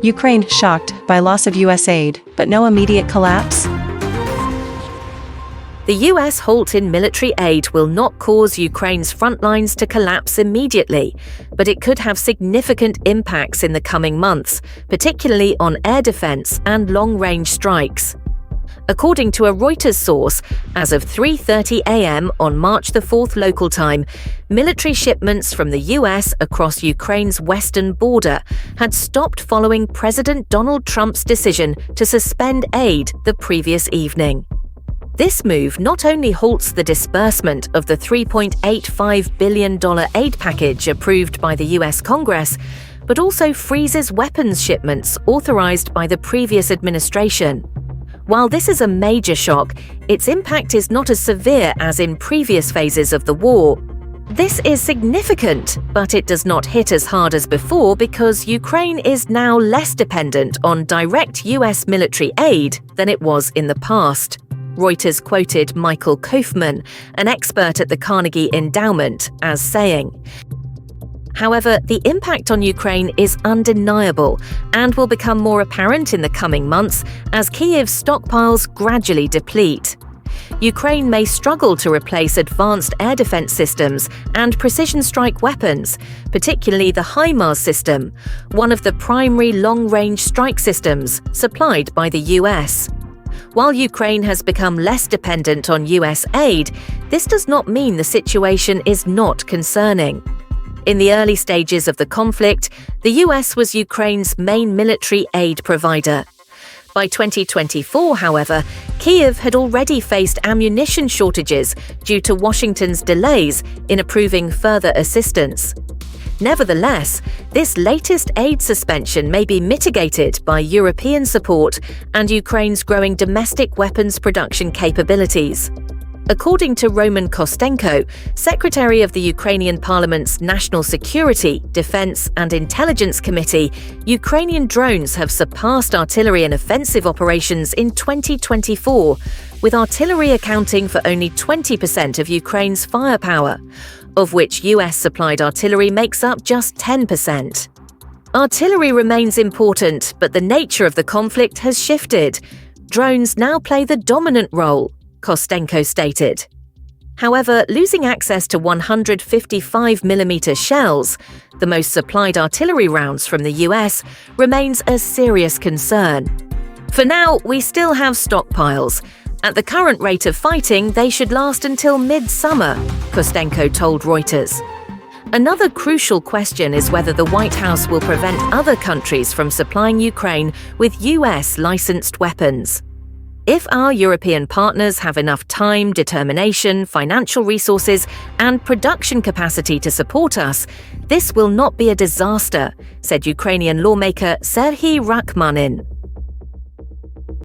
Ukraine shocked by loss of U.S. aid, but no immediate collapse? The US halt in military aid will not cause Ukraine's front lines to collapse immediately, but it could have significant impacts in the coming months, particularly on air defense and long-range strikes. According to a Reuters source, as of 3:30 a.m. on March the 4th local time, military shipments from the US across Ukraine's western border had stopped following President Donald Trump's decision to suspend aid the previous evening. This move not only halts the disbursement of the $3.85 billion aid package approved by the US Congress, but also freezes weapons shipments authorized by the previous administration. While this is a major shock, its impact is not as severe as in previous phases of the war. This is significant, but it does not hit as hard as before because Ukraine is now less dependent on direct US military aid than it was in the past. Reuters quoted Michael Kaufman, an expert at the Carnegie Endowment, as saying, "However, the impact on Ukraine is undeniable and will become more apparent in the coming months as Kyiv's stockpiles gradually deplete. Ukraine may struggle to replace advanced air defense systems and precision strike weapons, particularly the HIMARS system, one of the primary long-range strike systems supplied by the US. While Ukraine has become less dependent on US aid, this does not mean the situation is not concerning. In the early stages of the conflict, the US was Ukraine's main military aid provider. By 2024, however, Kyiv had already faced ammunition shortages due to Washington's delays in approving further assistance. Nevertheless, this latest aid suspension may be mitigated by European support and Ukraine's growing domestic weapons production capabilities. According to Roman Kostenko, Secretary of the Ukrainian Parliament's National Security, Defense and Intelligence Committee, Ukrainian drones have surpassed artillery and offensive operations in 2024, with artillery accounting for only 20% of Ukraine's firepower, of which US-supplied artillery makes up just 10%. Artillery remains important, but the nature of the conflict has shifted. Drones now play the dominant role, Kostenko stated. However, losing access to 155mm shells, the most supplied artillery rounds from the US, remains a serious concern. For now, we still have stockpiles. At the current rate of fighting, they should last until mid-summer, Kostenko told Reuters. Another crucial question is whether the White House will prevent other countries from supplying Ukraine with US-licensed weapons. If our European partners have enough time, determination, financial resources, and production capacity to support us, this will not be a disaster, said Ukrainian lawmaker Serhiy Rachmanin.